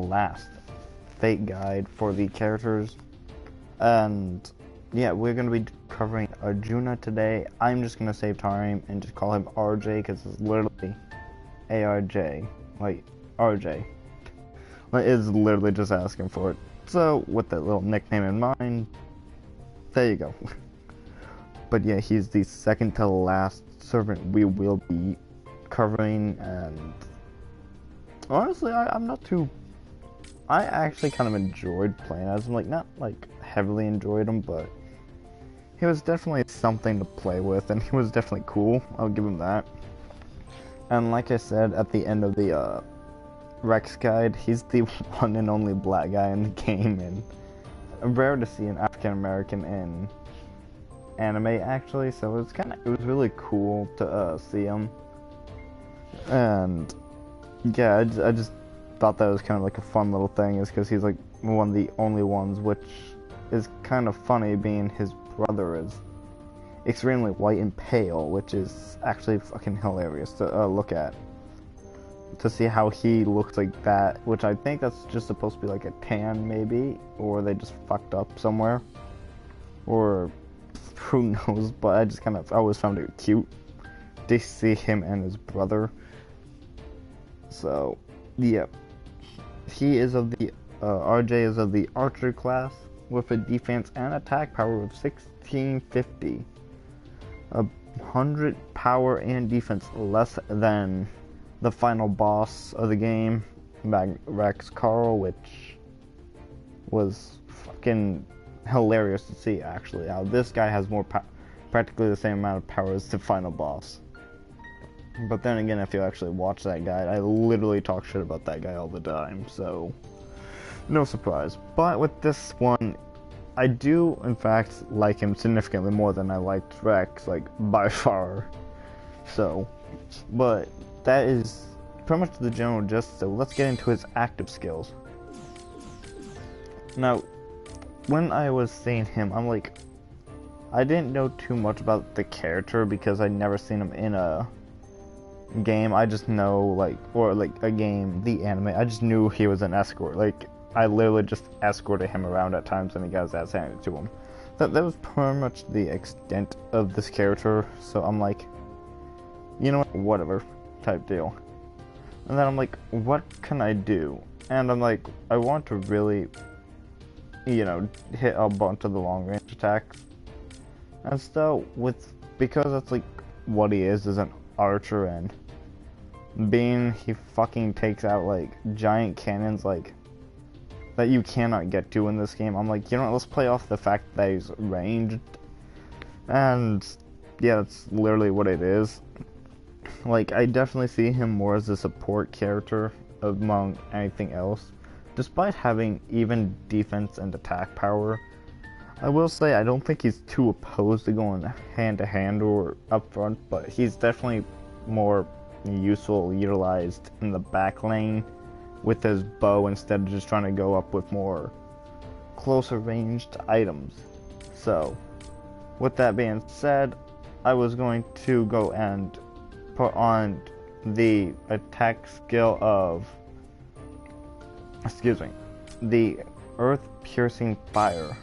last fate guide for the characters. And yeah, we're going to be covering Arjuna today. I'm just going to save time and just call him RJ because it's literally ARJ. Like, RJ. Like, it's literally just asking for it. So, with that little nickname in mind, there you go. But yeah, he's the second to last servant we will be covering, and honestly, I'm not too... I actually kind of enjoyed playing as him, like, not, like, heavily enjoyed him, but he was definitely something to play with, and he was definitely cool, I'll give him that. And like I said, at the end of the, Rex guide, he's the one and only black guy in the game, and rare to see an African-American in anime, actually, so it was really cool to, see him. And yeah, I just thought that was kind of like a fun little thing, is because he's like one of the only ones, which is kind of funny being his brother is extremely white and pale, which is actually fucking hilarious to look at. To see how he looks like that, which I think that's just supposed to be like a tan maybe, or they just fucked up somewhere, or who knows, but I just kind of always found it cute to see him and his brother. So yeah, he is of the RJ is of the archer class with a defense and attack power of 1650, 100 power and defense less than the final boss of the game, Rex Carl, which was fucking hilarious to see, actually, how this guy has more practically the same amount of power as the final boss. But then again, if you actually watch that guide, I literally talk shit about that guy all the time, so no surprise. But with this one, I do in fact like him significantly more than I liked Rex, like by far. So, but that is pretty much the general gist, so let's get into his active skills. Now, when I was seeing him, I'm like, I didn't know too much about the character because I'd never seen him in a game. I just know, like, or like a game, the anime, I just knew he was an escort. Like, I literally just escorted him around at times and he got his ass handed to him. That was pretty much the extent of this character, so I'm like, you know what, whatever, type deal. And then I'm like, what can I do? And I'm like, I want to really, you know, hit a bunch of the long range attacks. And so, because that's like what he is an archer, and being he fucking takes out like giant cannons like that you cannot get to in this game, I'm like, you know what, let's play off the fact that he's ranged. And yeah, that's literally what it is. Like, I definitely see him more as a support character among anything else. Despite having even defense and attack power, I will say I don't think he's too opposed to going hand to hand or up front, but he's definitely more useful, utilized in the back lane with his bow instead of just trying to go up with more closer ranged items. So, with that being said, I was going to go and put on the attack skill of, the earth-piercing fire.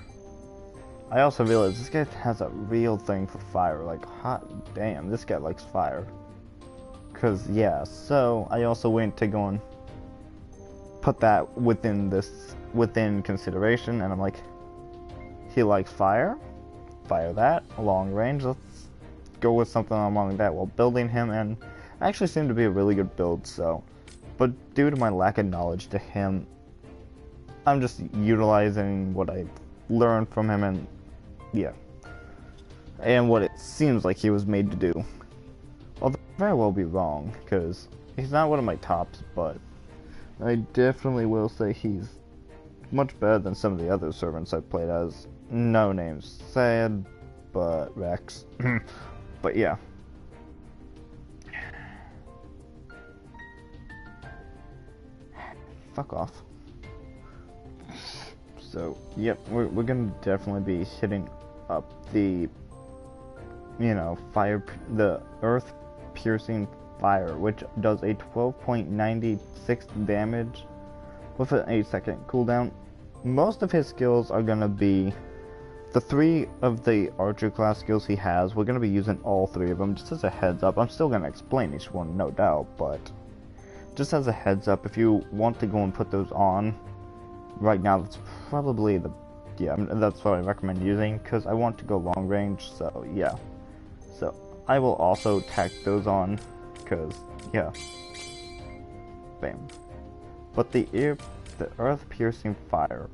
I also realized this guy has a real thing for fire, like, hot damn, this guy likes fire. Cause yeah, so I also went to go and put that within consideration, and I'm like, he likes fire, fire that, long range, let's go with something along that while building him, and actually seemed to be a really good build, so. But due to my lack of knowledge to him, I'm just utilizing what I learned from him, and yeah, and what it seems like he was made to do. Although I very well be wrong, because he's not one of my tops, but I definitely will say he's much better than some of the other servants I've played as. No names said, but Rex. But yeah. Fuck off. So, yep, we're gonna definitely be hitting up the, you know, the earth-piercing fire, which does a 12.96 damage with an 8-second cooldown. Most of his skills are going to be the 3 of the archer class skills he has. We're going to be using all 3 of them, just as a heads up. I'm still going to explain each one, no doubt, but just as a heads up, if you want to go and put those on, right now that's probably that's what I recommend using, because I want to go long range, so yeah. So I will also tack those on, because, yeah. Bam. But the earth-piercing fire,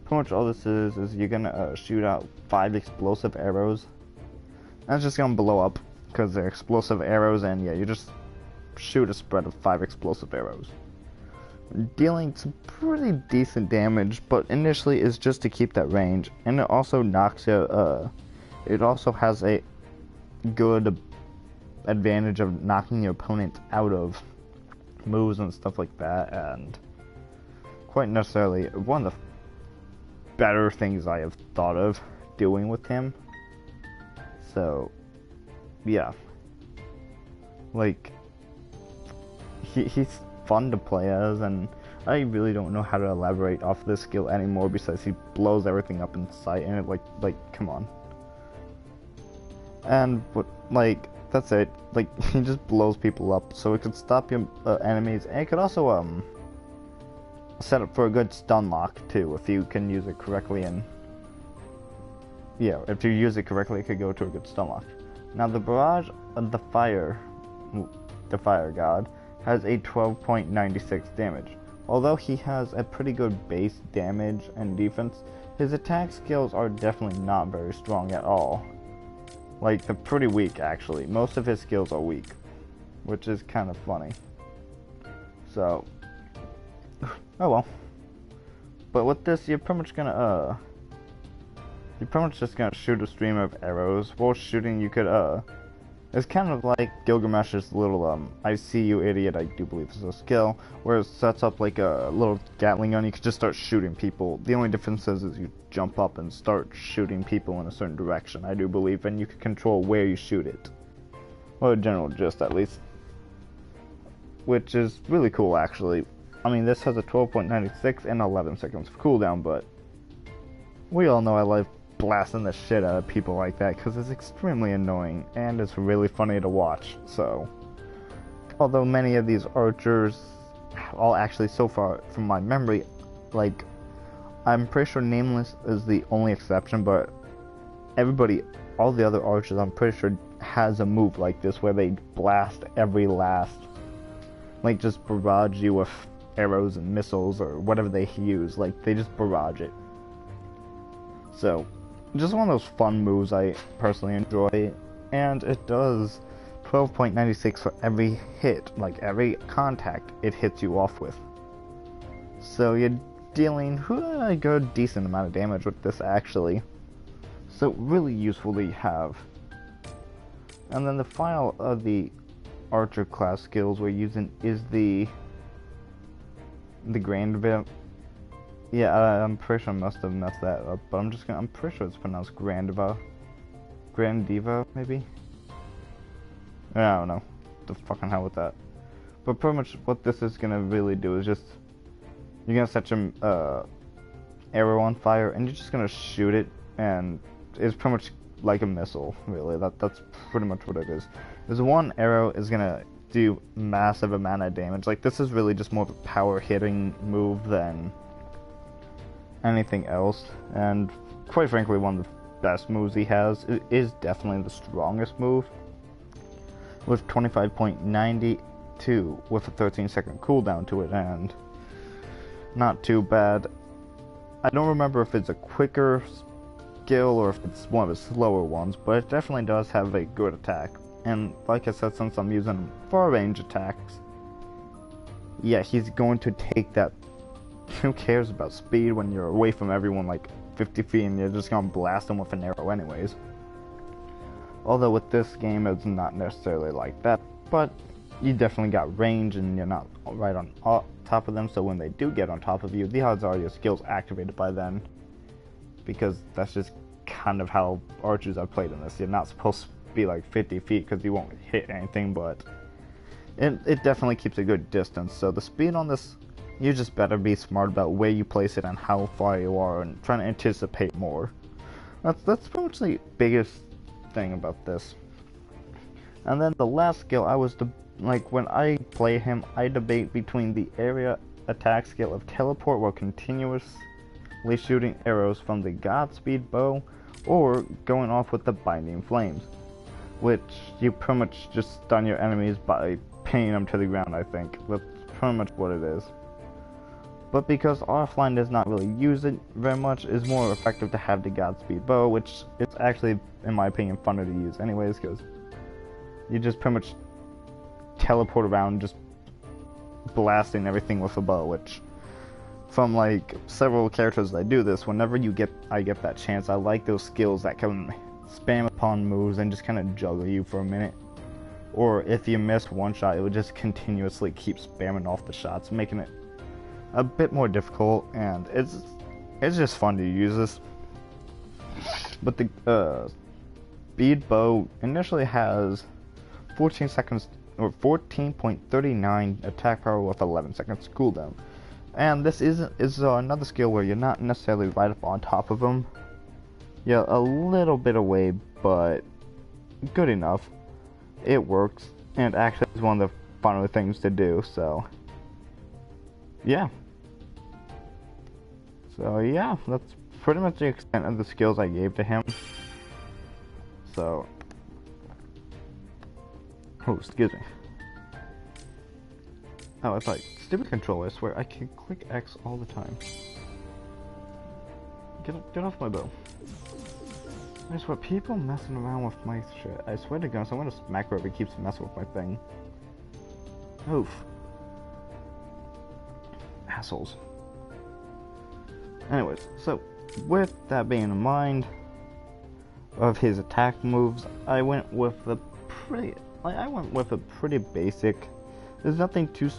pretty much all this is you're gonna shoot out 5 explosive arrows. That's just gonna blow up, because they're explosive arrows, and yeah, you just shoot a spread of 5 explosive arrows, dealing some pretty decent damage, but initially is just to keep that range, and it also knocks you, it also has a good advantage of knocking your opponent out of moves and stuff like that, and quite necessarily one of the better things I have thought of doing with him. So yeah, like he's fun to play as, and I really don't know how to elaborate off this skill anymore besides he blows everything up in sight, and it like come on. And but like that's it, like he just blows people up, so it could stop your enemies, and it could also set up for a good stun lock too if you can use it correctly, and yeah, if you use it correctly it could go to a good stun lock. Now the barrage of the fire god has a 12.96 damage. Although he has a pretty good base damage and defense, his attack skills are definitely not very strong at all. Like, they're pretty weak actually. Most of his skills are weak, which is kind of funny. So, oh well. But with this, you're pretty much just gonna shoot a stream of arrows. While shooting, you could it's kind of like Gilgamesh's little, I see you idiot, I do believe it's a skill, where it sets up like a little Gatling gun. You can just start shooting people. The only difference is you jump up and start shooting people in a certain direction, I do believe, and you can control where you shoot it. Well, general gist, at least. Which is really cool, actually. I mean, this has a 12.96 and 11 seconds of cooldown, but we all know I like blasting the shit out of people like that because it's extremely annoying and it's really funny to watch. So although many of these archers, all actually so far from my memory, like I'm pretty sure Nameless is the only exception, but everybody, all the other archers I'm pretty sure has a move like this where they blast every last, like just barrage you with arrows and missiles or whatever they use, like they just barrage it. So just one of those fun moves I personally enjoy, and it does 12.96 for every hit, like every contact it hits you off with. So you're dealing a good decent amount of damage with this actually. So really useful to have. And then the final of the archer class skills we're using is the Grandiva. Yeah, I'm pretty sure I must have messed that up, but I'm pretty sure it's pronounced Grandiva, maybe? I don't know, the fucking hell with that. But pretty much what this is gonna really do is just, you're gonna set your arrow on fire, and you're just gonna shoot it, and it's pretty much like a missile, really. That's pretty much what it is. This one arrow is gonna do massive amount of damage. Like, this is really just more of a power hitting move than anything else, and quite frankly one of the best moves he has. It is definitely the strongest move, with 25.92 with a 13-second cooldown to it, and not too bad. I don't remember if it's a quicker skill or if it's one of the slower ones, but it definitely does have a good attack. And like I said, since I'm using far range attacks, yeah, he's going to take that. Who cares about speed when you're away from everyone like 50 feet and you're just gonna blast them with an arrow anyways. Although with this game it's not necessarily like that, but you definitely got range and you're not right on top of them, so when they do get on top of you, the odds are your skill's activated by then, because that's just kind of how archers are played in this. You're not supposed to be like 50 feet because you won't hit anything, but it definitely keeps a good distance. So the speed on this You just better be smart about where you place it and how far you are and trying to anticipate more. That's pretty much the biggest thing about this. And then the last skill, when I play him, I debate between the area attack skill of teleport while continuously shooting arrows from the Godspeed bow, or going off with the Binding Flames, which you pretty much just stun your enemies by pinning them to the ground. I think that's pretty much what it is. But because offline does not really use it very much, it's more effective to have the Godspeed bow, which is actually, in my opinion, funner to use anyways, because you just pretty much teleport around just blasting everything with a bow, which from like several characters that do this, whenever I get that chance, I like those skills that can spam upon moves and just kind of juggle you for a minute. Or if you miss one shot, it would just continuously keep spamming off the shots, making it a bit more difficult, and it's just fun to use this. But the speed bow initially has 14 seconds or 14.39 attack power with 11 seconds cooldown, and this is another skill where you're not necessarily right up on top of them. Yeah, a little bit away, but good enough. It works, and actually is one of the funner things to do. So yeah. So yeah, that's pretty much the extent of the skills I gave to him. So, oh, excuse me. Oh, it's like stupid controller. I swear I can click X all the time. Get off my bow. I swear, people messing around with my shit. I swear to God, I'm gonna smack whoever keeps messing with my thing. Oof. Assholes. Anyways, so with that being in mind of his attack moves, I went with a pretty basic. There's nothing too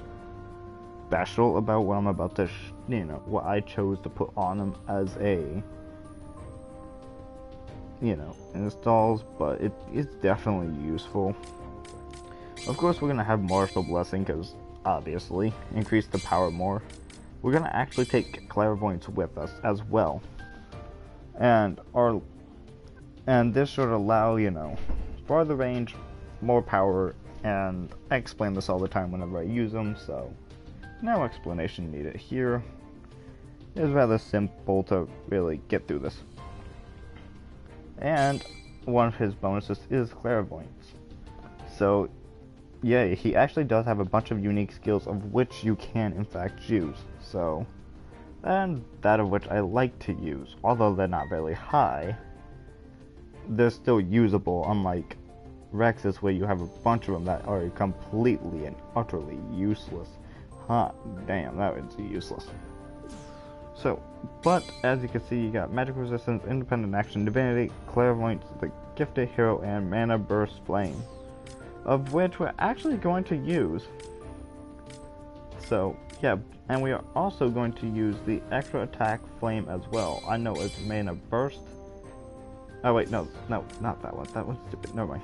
special about what I'm about to, what I chose to put on him as a, installs, but it is definitely useful. Of course, we're gonna have Martial Blessing because obviously increase the power more. We're gonna actually take Clairvoyance with us as well, and this should allow, farther range, more power, and I explain this all the time whenever I use them, so no explanation needed here. It's rather simple to really get through this. And one of his bonuses is Clairvoyance. So yeah, he actually does have a bunch of unique skills of which you can in fact use. So, and that of which I like to use. Although they're not very high, they're still usable, unlike Rex's where you have a bunch of them that are completely and utterly useless. Hot damn, that is useless. So, but as you can see, you got Magic Resistance, Independent Action, Divinity, Clairvoyance, the Gifted Hero, and Mana Burst Flame, of which we're actually going to use. So, yeah, and we are also going to use the extra attack flame as well. I know it's Mana Burst. Oh wait, no, not that one. That one's stupid. Never mind.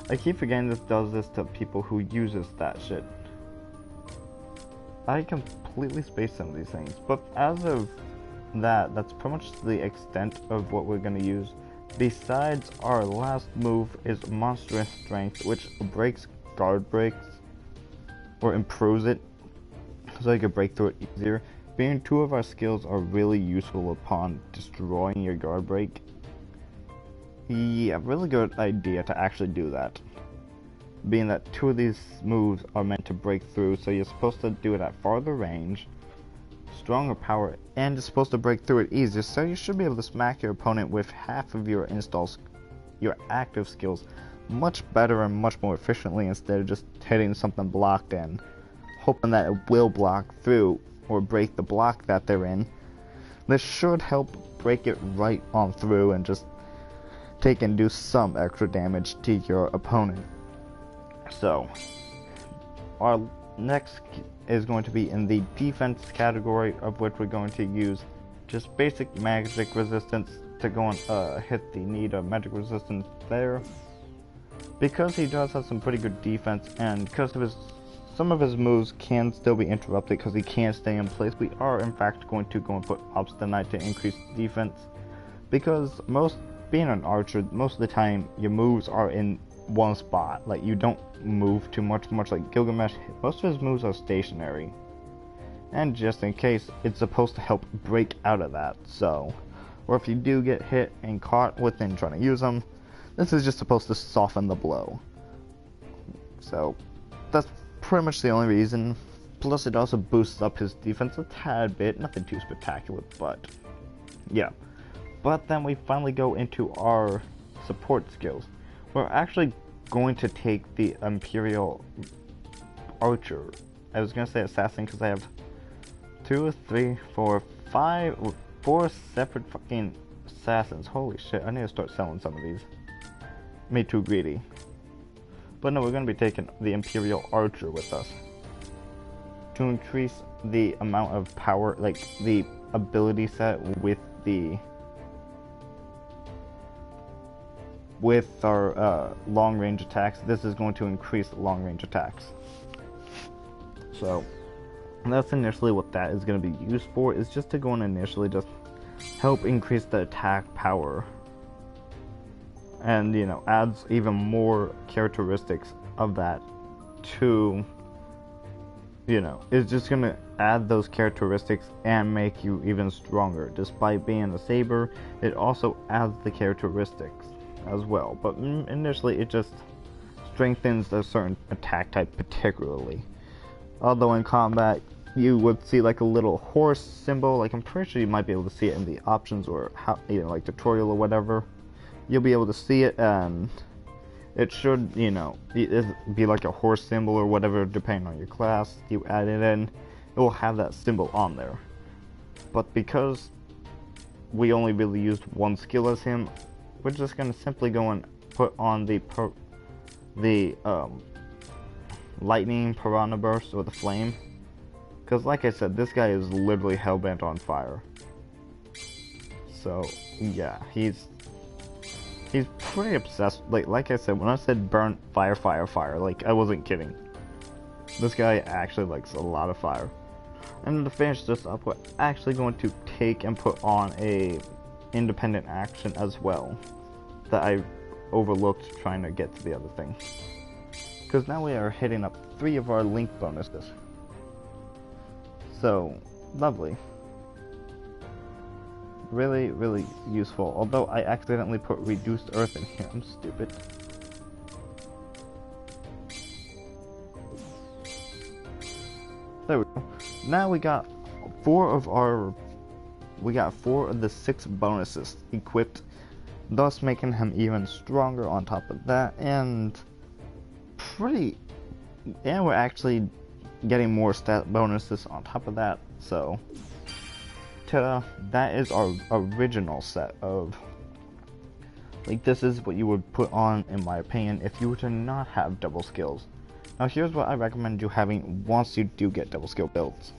I keep forgetting this does this to people who uses that shit. I completely spaced some of these things, but as of that's pretty much the extent of what we're going to use. Besides, our last move is Monstrous Strength, which breaks guard breaks, or improves it, so you can break through it easier. Being two of our skills are really useful upon destroying your guard break. Yeah, really good idea to actually do that. Being that two of these moves are meant to break through, so you're supposed to do it at farther range, stronger power, and it's supposed to break through it easier, so you should be able to smack your opponent with half of your installs, your active skills, much better and much more efficiently instead of just hitting something blocked and hoping that it will block through or break the block that they're in. This should help break it right on through and just take and do some extra damage to your opponent. So, our next is going to be in the defense category, of which we're going to use just basic magic resistance to go and hit the need of magic resistance there. Because he does have some pretty good defense, and because of his some of his moves can still be interrupted because he can't stay in place, we are in fact going to go and put Obstinate to increase defense. Because being an archer, most of the time your moves are in one spot. Like, you don't move too much like Gilgamesh. Most of his moves are stationary. And just in case, it's supposed to help break out of that. So, or if you do get hit and caught within trying to use them, this is just supposed to soften the blow. So, that's pretty much the only reason. Plus, it also boosts up his defense a tad bit. Nothing too spectacular, but yeah. But then we finally go into our support skills. We're actually going to take the Imperial Archer. I was going to say Assassin because I have 4 separate fucking Assassins. Holy shit, I need to start selling some of these. Made too greedy. But no, we're going to be taking the Imperial Archer with us to increase the amount of power, like the ability set with our long range attacks. This is going to increase long range attacks. So that's initially what that is going to be used for, is just to go and initially just help increase the attack power. And, you know, adds even more characteristics of that to, you know, it's just going to add those characteristics and make you even stronger. Despite being a saber, it also adds the characteristics as well. But initially, it just strengthens a certain attack type particularly. Although in combat, you would see like a little horse symbol. Like, I'm pretty sure you might be able to see it in the options or how, you know, like tutorial or whatever. You'll be able to see it, and it should, you know, be like a horse symbol or whatever, depending on your class. You add it in, it will have that symbol on there. But because we only really used one skill as him, we're just gonna simply go and put on the lightning piranha burst, or the flame, because like I said, this guy is literally hellbent on fire. So yeah, he's pretty obsessed. Like I said, when I said burn, fire, like, I wasn't kidding. This guy actually likes a lot of fire. And to finish this up, we're actually going to take and put on a independent action as well that I overlooked trying to get to the other thing. Because now we are hitting up 3 of our link bonuses. So, lovely. Really, really useful. Although I accidentally put reduced earth in here. I'm stupid. There we go. Now we got 4 of the 6 bonuses equipped, thus making him even stronger on top of that, and we're actually getting more stat bonuses on top of that. So that is our original set of, like, this is what you would put on, in my opinion, if you were to not have double skills. Now here's what I recommend you having once you do get double skill builds,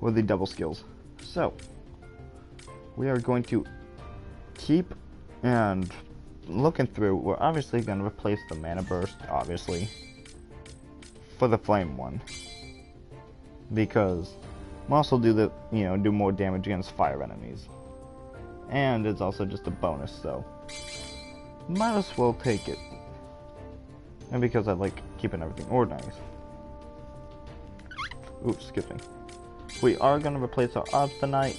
or the double skills. So we are going to keep and looking through. We're obviously going to replace the mana burst, obviously, for the flame one, because we'll also do do more damage against fire enemies, and it's also just a bonus, so might as well take it. And because I like keeping everything organized. Oops, skipping. We are going to replace our Obstinate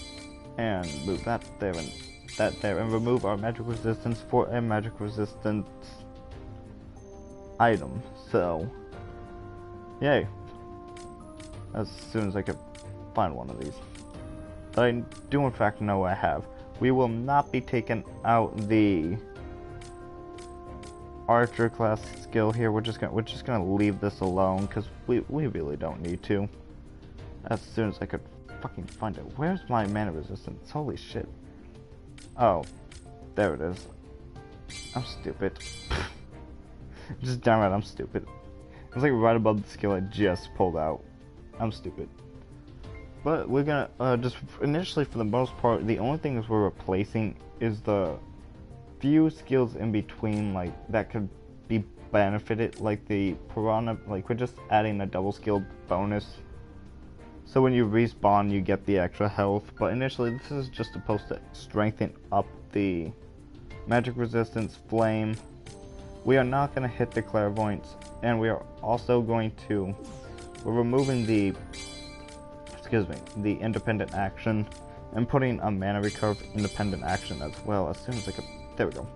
and move that there and that there, and remove our magic resistance for a magic resistance item. So, yay. As soon as I could find one of these. But I do in fact know I have. We will not be taking out the archer class skill here. We're just gonna leave this alone because we really don't need to. As soon as I could fucking find it. Where's my mana resistance? Holy shit. Oh, there it is. I'm stupid. Just damn it, I'm stupid. It's like right above the skill I just pulled out. I'm stupid. But we're gonna just initially, for the most part, the only things we're replacing is the few skills in between, like, that could be benefited like the Piranha, like we're just adding a double skill bonus. So when you respawn, you get the extra health, but initially this is just supposed to strengthen up the magic resistance, flame. We are not going to hit the clairvoyance, and we are also going to, we're removing the, the independent action, and putting a mana recurve independent action as well as soon as I can, there we go.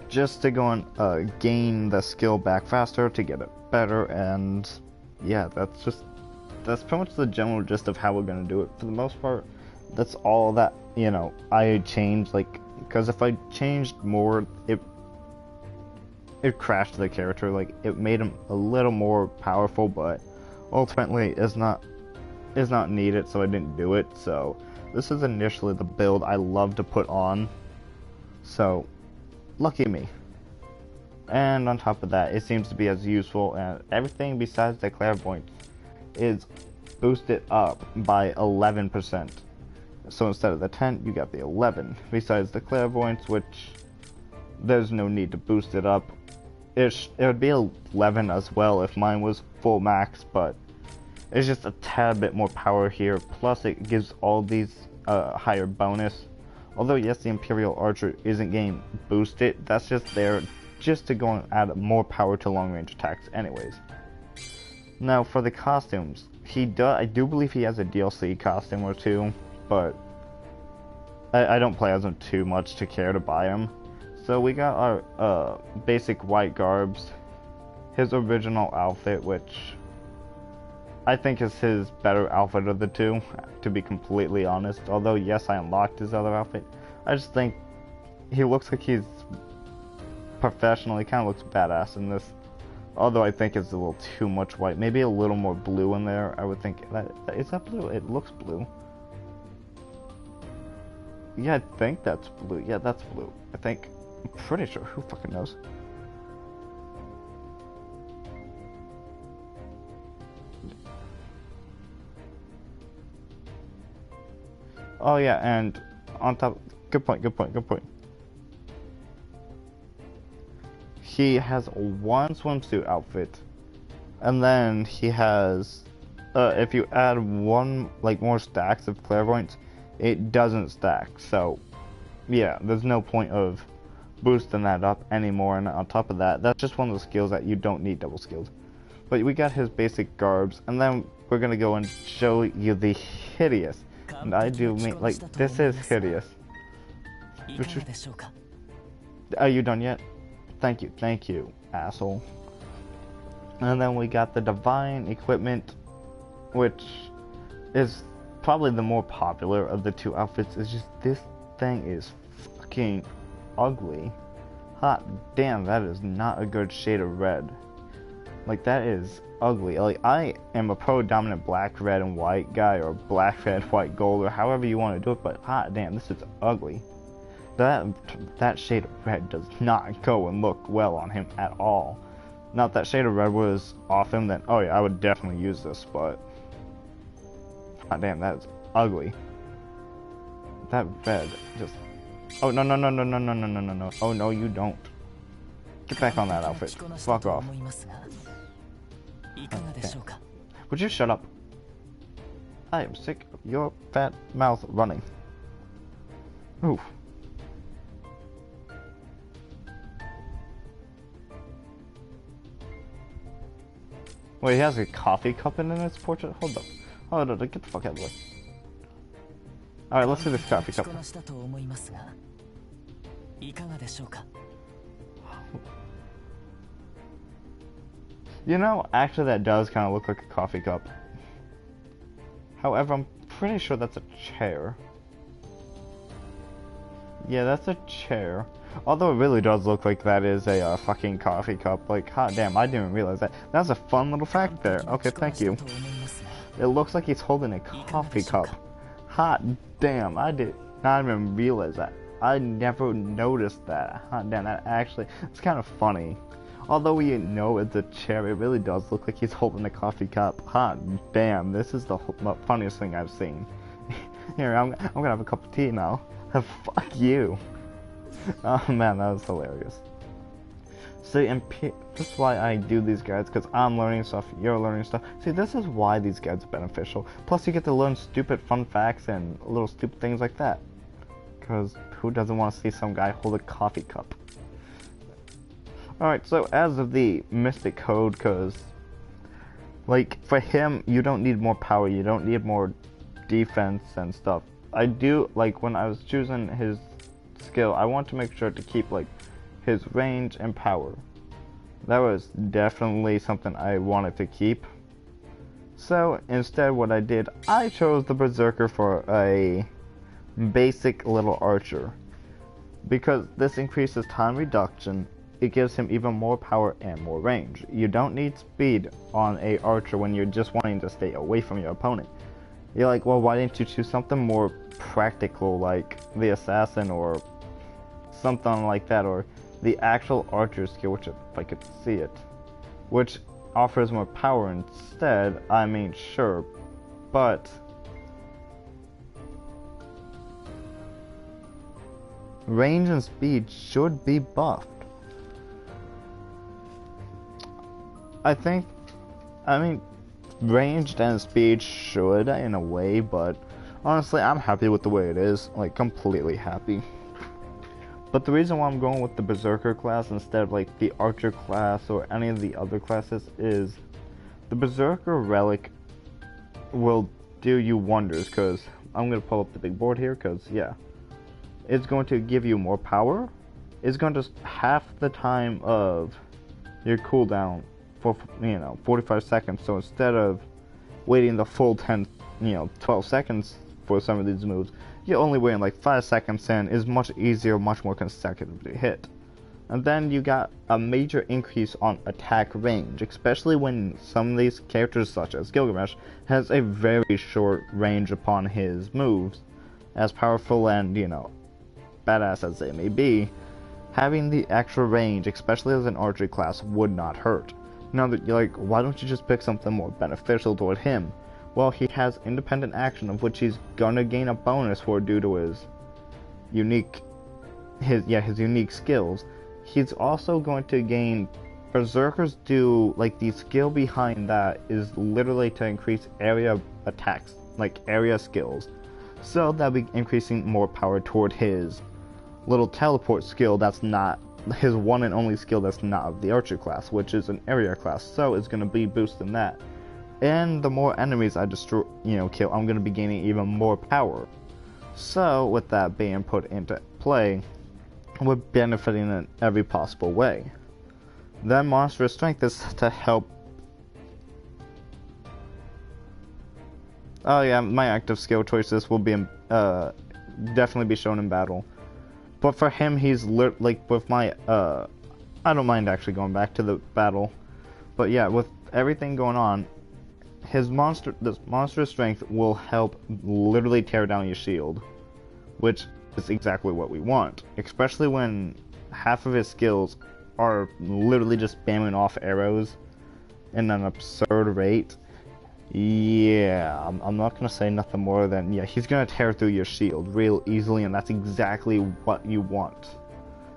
Just to go and gain the skill back faster, to get it better, and yeah, that's pretty much the general gist of how we're going to do it. For the most part, that's all that, you know, I changed, like, because if I changed more, it crashed the character, like, it made him a little more powerful, but ultimately is not needed, so I didn't do it. So this is initially the build I love to put on, so lucky me. And on top of that, it seems to be as useful, and everything besides the clairvoyance is boosted up by 11%. So instead of the 10, you got the 11. Besides the clairvoyance, which there's no need to boost it up. It would be 11 as well if mine was full max, but it's just a tad bit more power here. Plus it gives all these higher bonus. Although yes, the Imperial Archer isn't getting boosted, that's just there just to go and add more power to long range attacks anyways. Now for the costumes, I do believe he has a DLC costume or two, but I don't play as him too much to care to buy him. So we got our basic white garbs, his original outfit, which I think is his better outfit of the two, to be completely honest. Although yes, I unlocked his other outfit, I just think he looks like he's professional. He kind of looks badass in this. Although I think it's a little too much white, maybe a little more blue in there. I would think is that blue? It looks blue. Yeah, I think that's blue. Yeah, that's blue. I think. I'm pretty sure. Who fucking knows? Oh yeah, and on top, good point. He has one swimsuit outfit, and then he has, if you add one, like, more stacks of clairvoyance, it doesn't stack. So yeah, there's no point of boosting that up anymore. And on top of that, that's just one of the skills that you don't need double skilled. But we got his basic garbs, and then we're gonna go and show you the hideous, and I do mean, like, this is hideous. Are you done yet? Thank you, asshole. And then we got the divine equipment, which is probably the more popular of the two outfits. It's just, this thing is fucking ugly. Hot damn, that is not a good shade of red. Like, that is ugly. Like, I am a pro dominant black, red, and white guy, or black, red, white, gold, or however you want to do it, but hot damn, this is ugly. That shade of red does not go and look well on him at all. Now, if that shade of red was off him, then oh yeah, I would definitely use this, but hot damn, that is ugly. That red just, oh no. Oh no, you don't. Get back on that outfit. Fuck off. Okay. Would you shut up? I am sick of your fat mouth running. Oof. Wait, he has a coffee cup in his portrait? Hold up. Hold up, get the fuck out of the way. Alright, let's see this coffee cup. You know, actually that does kind of look like a coffee cup. However, I'm pretty sure that's a chair. Yeah, that's a chair. Although it really does look like that is a fucking coffee cup. Like, hot damn, I didn't realize that. That's a fun little fact there. Okay, thank you. It looks like he's holding a coffee cup. Hot damn, I did not even realize that. I never noticed that. Hot damn, that actually, it's kind of funny. Although we know it's a chair, it really does look like he's holding a coffee cup. Hot damn, this is the funniest thing I've seen. Here, I'm gonna have a cup of tea now. Fuck you. Oh man, that was hilarious. See, and this is why I do these guides, because I'm learning stuff, you're learning stuff. See, this is why these guides are beneficial. Plus, you get to learn stupid fun facts and little stupid things like that. Because who doesn't want to see some guy hold a coffee cup? Alright, so as of the Mystic Code, because, like, for him, you don't need more power, you don't need more defense and stuff. I do, like, when I was choosing his skill, I want to make sure to keep, like, his range and power. That was definitely something I wanted to keep. So, instead what I did, I chose the Berserker for a basic little archer. Because this increases time reduction, it gives him even more power and more range. You don't need speed on a archer when you're just wanting to stay away from your opponent. You're like, well, why didn't you choose something more practical like the assassin or something like that, or the actual archer skill, which if I could see it, which offers more power instead? I mean, sure, but range and speed should be buffed. I mean, ranged and speed should in a way, but honestly, I'm happy with the way it is, like completely happy. But the reason why I'm going with the Berserker class instead of like the Archer class or any of the other classes is the Berserker relic will do you wonders, because I'm going to pull up the big board here, because yeah, it's going to give you more power. It's going to half the time of your cooldown for 45 seconds. So instead of waiting the full 12 seconds for some of these moves, you're only waiting like 5 seconds, and is much easier, much more consecutive to hit. And then you got a major increase on attack range, especially when some of these characters such as Gilgamesh has a very short range upon his moves. As powerful and, badass as they may be, having the extra range, especially as an archery class, would not hurt. Now that you're like, why don't you just pick something more beneficial toward him? Well, he has independent action, of which he's gonna gain a bonus for due to his unique skills. He's also going to gain, Berserkers do, like, the skill behind that is literally to increase area attacks, like area skills. So that'll be increasing more power toward his little teleport skill that's not his one and only skill, that's not of the archer class, which is an area class. So it's going to be boosting that. And the more enemies I destroy, kill, I'm going to be gaining even more power. So with that being put into play, we're benefiting in every possible way. Then monstrous strength is to help. Oh yeah, my active skill choices will be definitely be shown in battle. But for him, he's like with my I don't mind actually going back to the battle. But yeah, with everything going on, this monstrous strength will help literally tear down your shield, which is exactly what we want. Especially when half of his skills are literally just spamming off arrows in an absurd rate. Yeah, I'm not gonna say nothing more than, yeah, he's gonna tear through your shield real easily, and that's exactly what you want.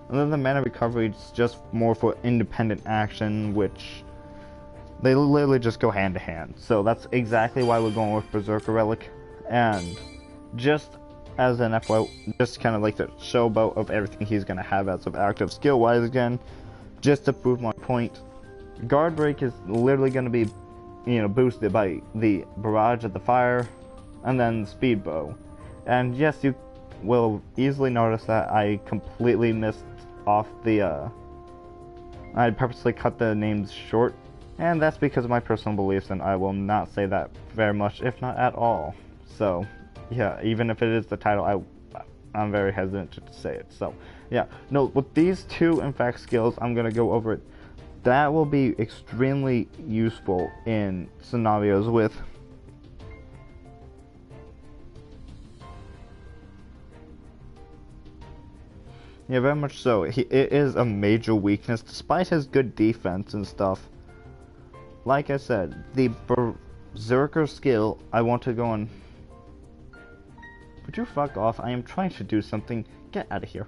And then the mana recovery is just more for independent action, which they literally just go hand to hand. So that's exactly why we're going with Berserker Relic. And just as an FYI, just kind of like the showboat of everything he's gonna have as of active skill wise again, just to prove my point, Guard Break is literally gonna be boosted by the barrage of the fire and then the speed bow. And yes, you will easily notice that I completely missed off the I purposely cut the names short, and that's because of my personal beliefs, and I will not say that very much, if not at all. So yeah, even if it is the title, I'm very hesitant to say it. So yeah, no, with these two in fact skills, I'm gonna go over it. That will be extremely useful in scenarios with yeah, very much so. It is a major weakness despite his good defense and stuff. Like I said, the Berserker skill, I want to go on. Would you fuck off? I am trying to do something. Get out of here.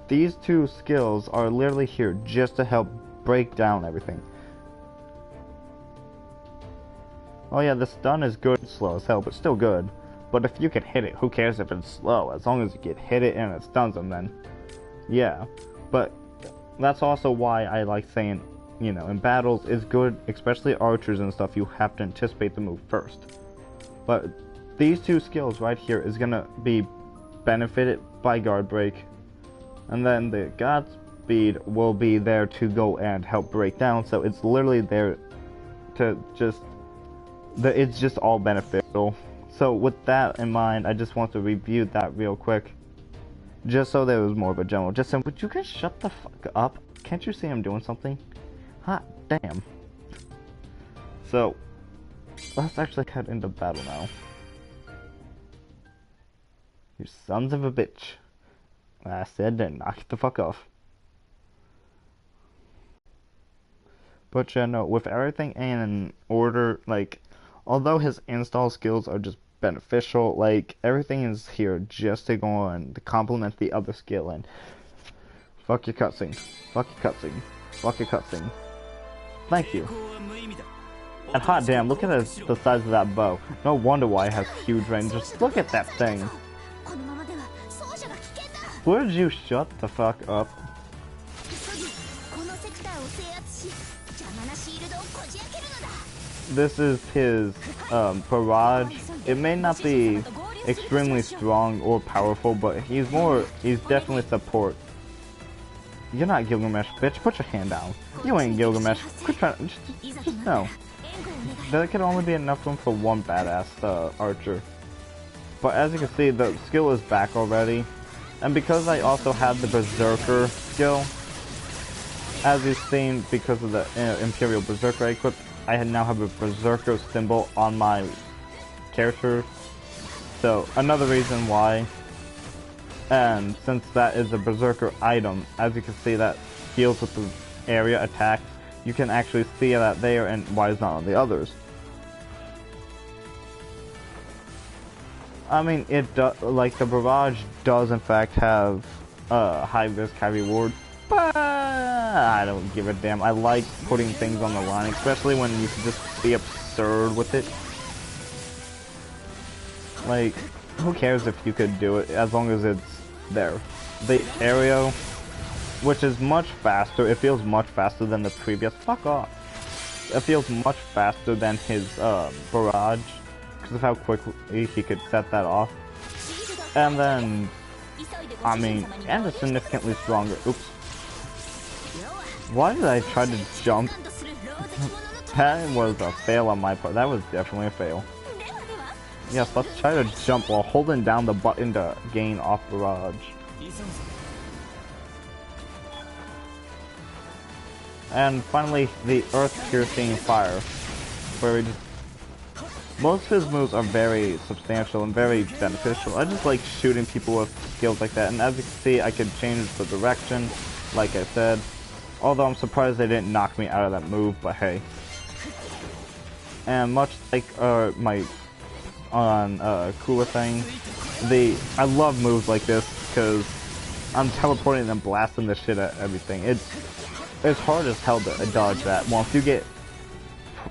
these two skills are literally here just to help break down everything. Oh yeah, the stun is good slow as hell, but still good. But if you can hit it, who cares if it's slow? As long as you can hit it and it stuns them, then yeah. But that's also why I like saying, you know, in battles is good, especially archers and stuff, you have to anticipate the move first. But these two skills right here is gonna be benefited by guard break, and then the Godspeed will be there to go and help break down, so it's literally there to just, it's just all beneficial. So with that in mind, I just want to review that real quick, just so there was more of a general. Just saying, would you guys shut the fuck up? Can't you see I'm doing something? Hot damn. So, let's actually head into battle now. You sons of a bitch. I said then, knock it the fuck off. But yeah, no, with everything in order, like, although his install skills are just beneficial, like, everything is here just to go on to complement the other skill, and fuck your cutscene. Fuck your cutscene. Fuck your cutscene. Thank you. And hot damn, look at the size of that bow. No wonder why it has huge range. Just look at that thing. Would you shut the fuck up? This is his barrage. It may not be extremely strong or powerful, but he's definitely support. You're not Gilgamesh, bitch. Put your hand down. You ain't Gilgamesh. Quit trying. Just no. There could only be enough room for one badass archer. But as you can see, the skill is back already. And because I also have the Berserker skill, as you've seen, because of the Imperial Berserker I equipped, I now have a Berserker symbol on my character. So, another reason why. And since that is a Berserker item, as you can see, that deals with the area attacks, you can actually see that there and why it's not on the others. I mean, it does, like, the barrage does in fact have high risk, high reward, but I don't give a damn. I like putting things on the line, especially when you can just be absurd with it. Like, who cares if you could do it, as long as it's there. The area, which is much faster, it feels much faster than the previous, fuck off. It feels much faster than his barrage, because of how quickly he could set that off. And then, I mean, and it's significantly stronger. Oops. Why did I try to jump? That was a fail on my part. That was definitely a fail. Yes, let's try to jump while holding down the button to gain off barrage. And finally, the earth-piercing fire, where he just, most of his moves are very substantial and very beneficial. I just like shooting people with skills like that, and as you can see, I could change the direction, like I said. Although I'm surprised they didn't knock me out of that move, but hey. And much like my cooler thing, I love moves like this because I'm teleporting and blasting the shit at everything. It's hard as hell to dodge that. Once you get,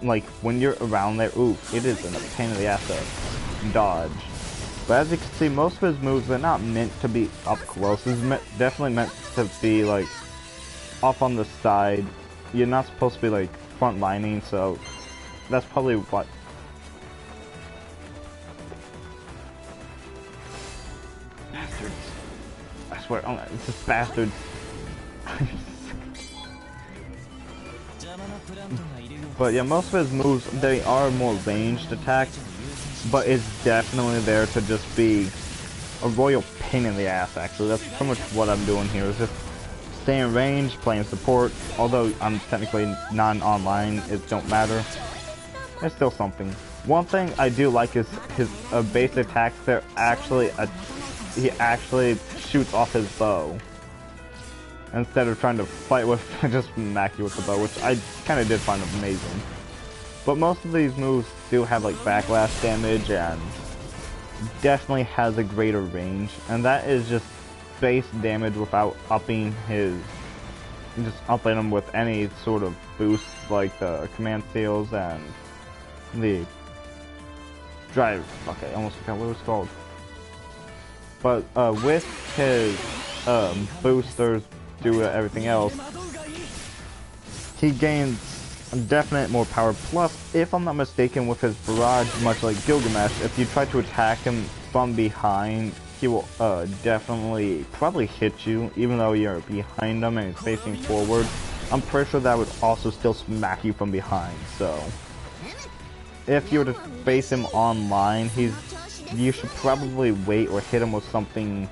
like, when you're around there, ooh, it is a pain in the ass to dodge. But as you can see, most of his moves are not meant to be up close. It's definitely meant to be, like, off on the side. You're not supposed to be, like, front lining, so that's probably what. Bastards. I swear, oh, it's just bastards. But yeah, most of his moves, they are more ranged attacks, but it's definitely there to just be a royal pain in the ass, actually. That's pretty much what I'm doing here, is just stay in range, playing support. Although I'm technically non-online, it don't matter. It's still something. One thing I do like is his base attacks, they're actually, he actually shoots off his bow. Instead of trying to fight with, just smack you with the bow, which I kind of did find amazing. But most of these moves do have like backlash damage and definitely has a greater range. And that is just base damage without upping his, just upping him with any sort of boost like the command seals and the drive. Okay, I almost forgot what it was called. But with his boosters, do everything else, he gains definite more power. Plus, if I'm not mistaken, with his barrage, much like Gilgamesh, if you try to attack him from behind, he will definitely probably hit you, even though you're behind him and he's facing forward. I'm pretty sure that would also still smack you from behind. So, if you were to face him online, you should probably wait or hit him with something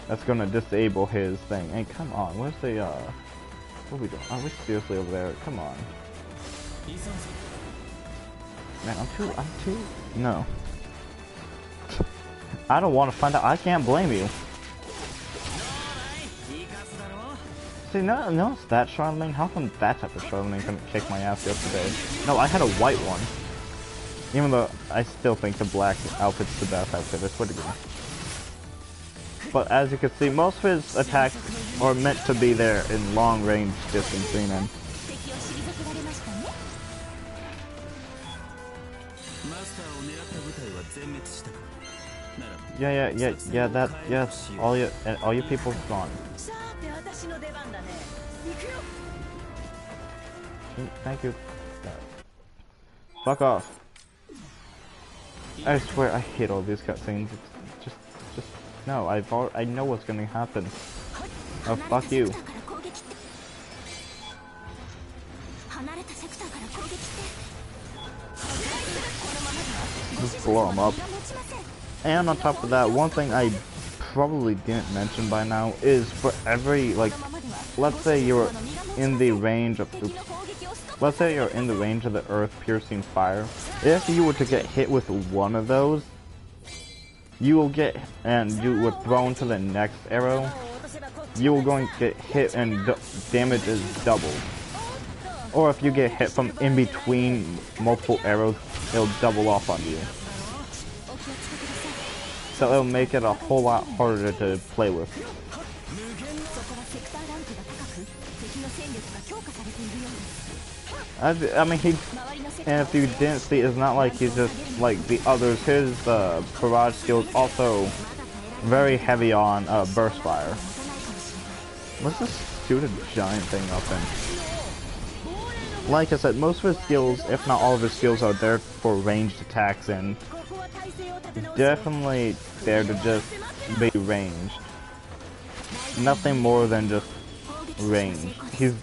that's gonna disable his thing. And come on, where's the what are we doing? Are we seriously over there? Come on. Man, I'm too, no. I don't want to find out. I can't blame you. See, no, it's that Charlemagne. How come that type of Charlemagne couldn't kick my ass yesterday? No, I had a white one. Even though I still think the black outfit's the best outfit, I swear to God. But as you can see, most of his attacks are meant to be there in long range distancing and yes, all your people's gone. Thank you. Fuck off. I swear I hate all these cutscenes. It's just no. I know what's gonna happen. Oh, fuck you. Just blow him up. And on top of that, one thing I probably didn't mention by now is for every, like, let's say you're in the range of the earth-piercing fire. If you were to get hit with one of those, you will get, and you were thrown to the next arrow, you will going to get hit and damage is doubled. Or if you get hit from in between multiple arrows, it'll double off on you. So it'll make it a whole lot harder to play with. I mean, and if you didn't see, it's not like he's just like the others. His barrage skill is also very heavy on burst fire. Let's just shoot a giant thing up and, like I said, most of his skills, if not all of his skills, are there for ranged attacks and definitely there to just be ranged. Nothing more than just range. He's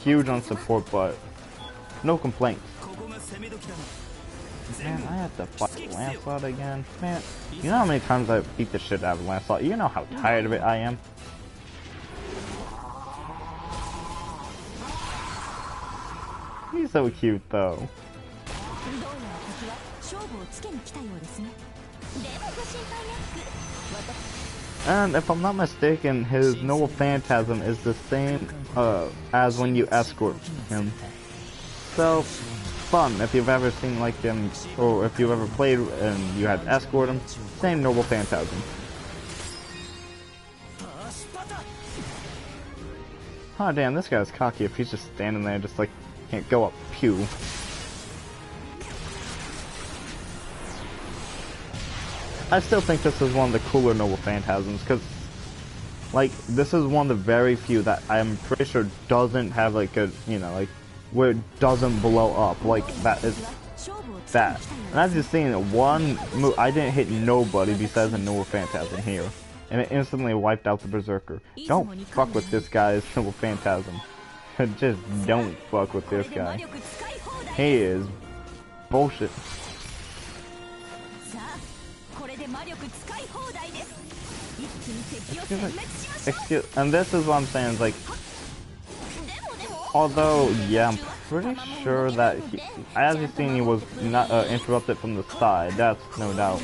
huge on support, but no complaints. Man, I have to fight Lancelot again. Man, you know how many times I beat the shit out of Lancelot? You know how tired of it I am? He's so cute though. And if I'm not mistaken, his Noble Phantasm is the same as when you escort him. So, fun if you've ever seen like him, or if you've ever played and you had to escort him, same Noble Phantasm. Oh damn, this guy's cocky if he's just standing there just like, can't go up, pew. I still think this is one of the cooler Noble Phantasms, because, like, this is one of the very few that I'm pretty sure doesn't have, like, a, you know, like, where it doesn't blow up, like, that is, that. And as you've seen, one move, I didn't hit nobody besides the Noble Phantasm here, and it instantly wiped out the Berserker. Don't fuck with this guy's Noble Phantasm. Just don't fuck with this guy. He is bullshit. And this is what I'm saying, is like, although, yeah, I'm pretty sure that, as you've seen, he was not interrupted from the side, that's no doubt.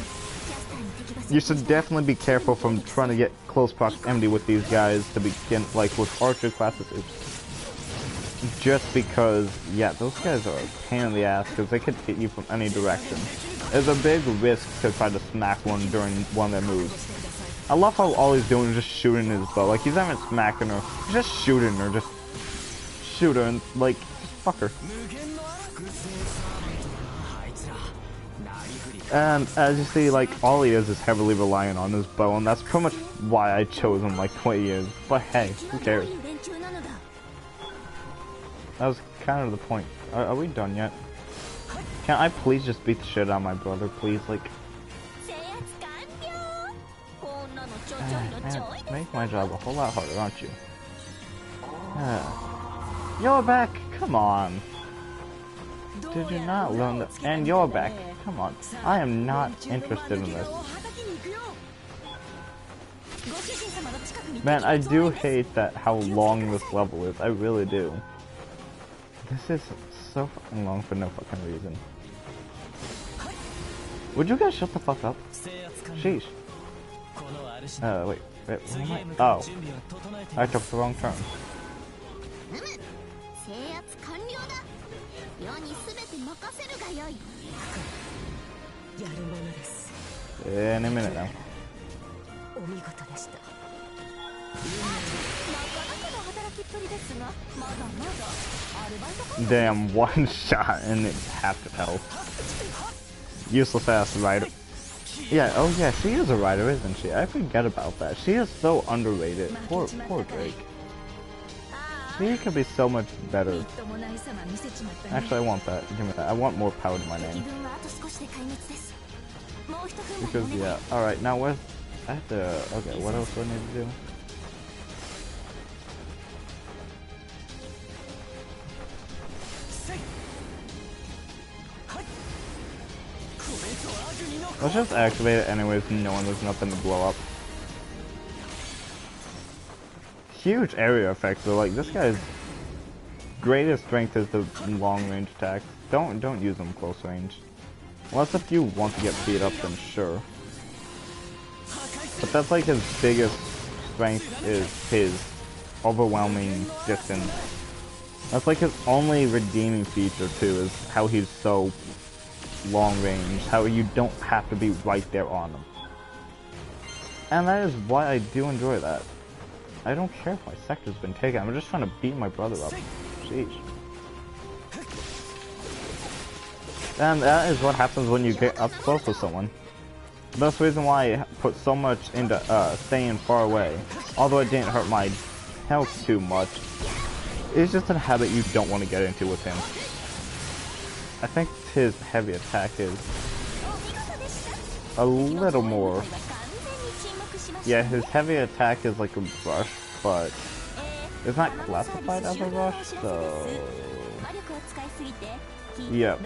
You should definitely be careful from trying to get close proximity with these guys to begin, like with archer classes, just because, yeah, those guys are a pain in the ass, because they could hit you from any direction. It's a big risk to try to smack one during one of their moves. I love how all he's doing is just shooting his bow. Like, he's not even smacking her. He's just shooting her. Just shoot her and, like, just fuck her. And as you see, like, all he is heavily reliant on his bow, and that's pretty much why I chose him like the way he is. But hey, who cares? That was kind of the point. Are we done yet? Can I please just beat the shit out of my brother, please? Like, man, make my job a whole lot harder, aren't you? You're back! Come on! Did you not learn that? And you're back! Come on. I am not interested in this. Man, I do hate that how long this level is. I really do. This is so fucking long for no fucking reason. Would you guys shut the fuck up? Sheesh. Wait, where am I? Oh. I took the wrong turn. In a minute now. Damn, one shot and it's half the health. Useless ass rider. Yeah, oh yeah, she is a rider, isn't she? I forget about that. She is so underrated. Poor Drake. She could be so much better. Actually, I want that. Give me that. I want more power to my name. Because, yeah. Alright, now where's... I have to... Okay, what else do I need to do? Let's just activate it anyways, knowing there's nothing to blow up. Huge area effects though, like this guy's greatest strength is the long range attacks. Don't use them close range. Unless if you want to get beat up, then sure. But that's like his biggest strength is his overwhelming distance. That's like his only redeeming feature too, is how he's so long range, how you don't have to be right there on him. And that is why I do enjoy that. I don't care if my sector's been taken, I'm just trying to beat my brother up. Sheesh. And that is what happens when you get up close with someone. That's the reason why I put so much into staying far away. Although it didn't hurt my health too much. It's just a habit you don't want to get into with him. I think his heavy attack is a little more. Yeah, his heavy attack is like a rush, but it's not classified as a rush, so yeah,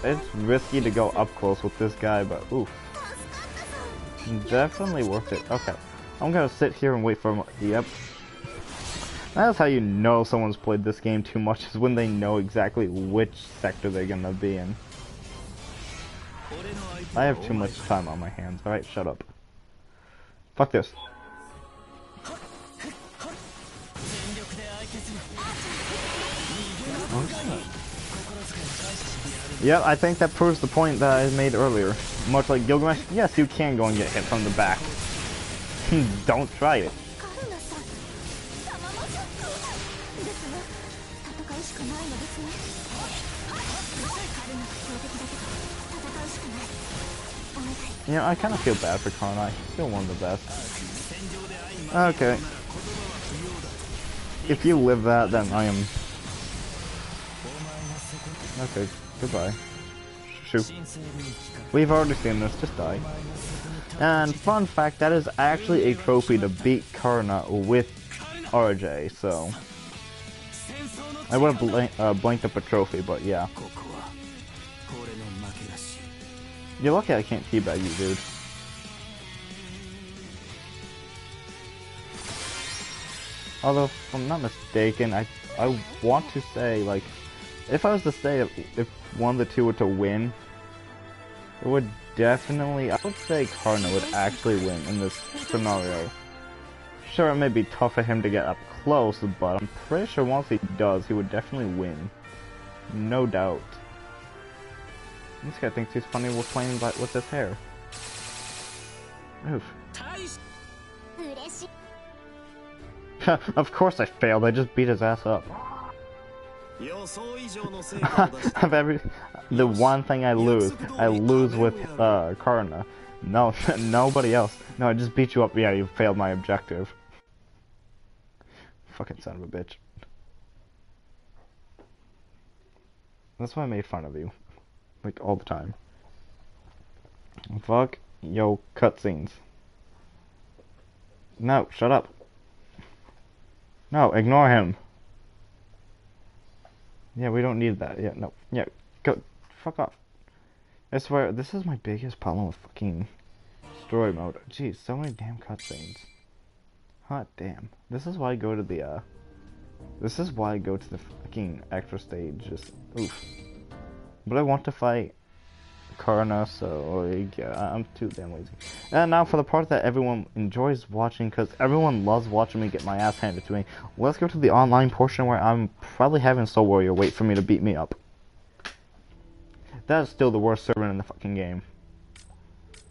it's risky to go up close with this guy, but oof, definitely worth it. Okay, I'm gonna sit here and wait for him. Yep. That's how you know someone's played this game too much, is when they know exactly which sector they're gonna be in. I have too much time on my hands. Alright, shut up. Fuck this. Yep, I think that proves the point that I made earlier. Much like Gilgamesh, yes, you can go and get hit from the back. Don't try it. Yeah, I kind of feel bad for Karnai. He's still one of the best. Okay. If you live that, then I am... Okay, goodbye. Shoot. We've already seen this, just die. And fun fact, that is actually a trophy to beat Karna with RJ, so... I would have blanked up a trophy, but yeah. You're lucky I can't teabag you, dude. Although, if I'm not mistaken, I want to say, like, if I was to say if one of the two were to win, it would definitely, I would say Karna would actually win in this scenario. Sure, it may be tough for him to get up close, but I'm pretty sure once he does, he would definitely win. No doubt. This guy thinks he's funny with playing with his hair. Oof. Of course I failed, I just beat his ass up. Of the one thing I lose with Karna. No, nobody else. No, I just beat you up. Yeah, you failed my objective. Fucking son of a bitch. That's why I made fun of you. Like, all the time. Fuck yo cutscenes. No, shut up. No, ignore him. Yeah, we don't need that. Yeah, no. Yeah, go. Fuck off. I swear, this is my biggest problem with fucking story mode. Jeez, so many damn cutscenes. Hot damn. This is why I go to the, This is why I go to the fucking extra stage. Just, oof. But I want to fight Karna, so yeah, I'm too damn lazy. And now for the part that everyone enjoys watching, because everyone loves watching me get my ass handed to me. Let's go to the online portion where I'm probably having Soul Warrior wait for me to beat me up. That is still the worst servant in the fucking game.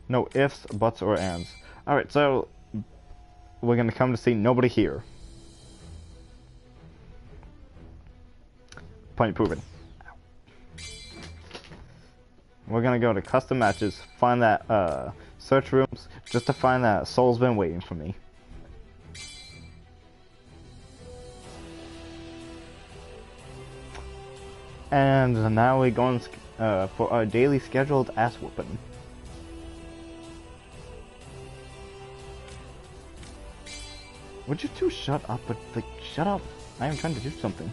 No ifs, buts, or ands. Alright, so we're gonna come to see nobody here. Point proven. We're gonna go to custom matches, find that search rooms, just to find that Soul's been waiting for me. And now we're going for our daily scheduled ass whooping. Would you two shut up? But like, shut up! I am trying to do something.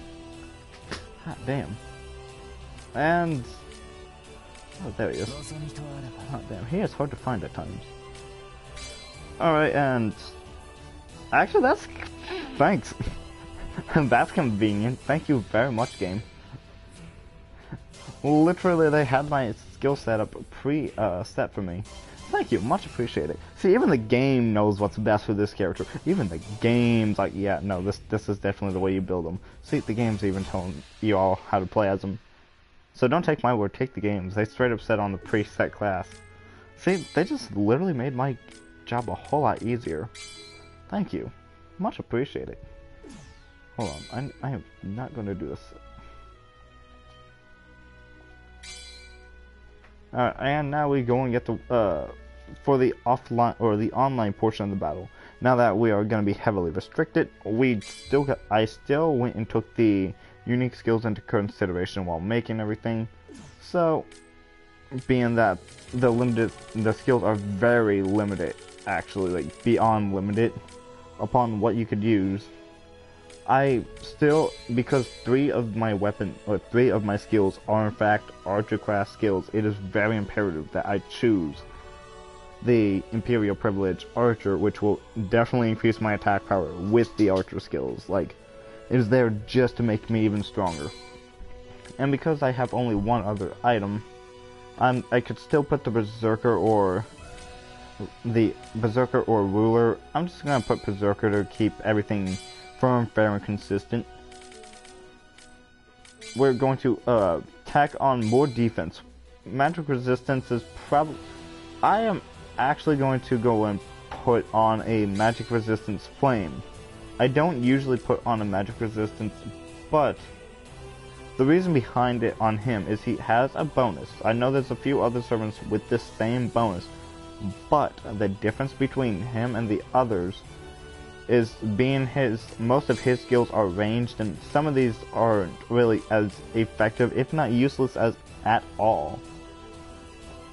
God damn. And oh, there he is. Oh, damn, he is hard to find at times. Alright, and actually that's thanks. That's convenient. Thank you very much, game. Literally, they had my skill setup set for me. Thank you, much appreciated. See, even the game knows what's best for this character. Even the game's like, yeah, no, this is definitely the way you build them. See, the game's even telling you all how to play as them. So don't take my word, take the games. They straight up said on the preset class. See, they just literally made my job a whole lot easier. Thank you, much appreciated. Hold on, I am not going to do this. Alright, and now we go and get the, for the offline, or the online portion of the battle. Now that we are going to be heavily restricted, I still went and took the unique skills into consideration while making everything. So, being that the skills are very limited, actually, like, beyond limited, upon what you could use. I still, because 3 of my skills are in fact Archer class skills, it is very imperative that I choose the Imperial Privilege Archer, which will definitely increase my attack power with the Archer skills. Like, it is there just to make me even stronger. And because I have only one other item, I could still put the Berserker or Ruler. I'm just gonna put Berserker to keep everything firm, fair, and consistent. We're going to tack on more defense. Magic resistance is probably... I am actually going to go and put on a magic resistance flame. I don't usually put on a magic resistance, but the reason behind it on him is he has a bonus. I know there's a few other servants with this same bonus, but the difference between him and the others is being most of his skills are ranged, and some of these aren't really as effective, if not useless, as at all.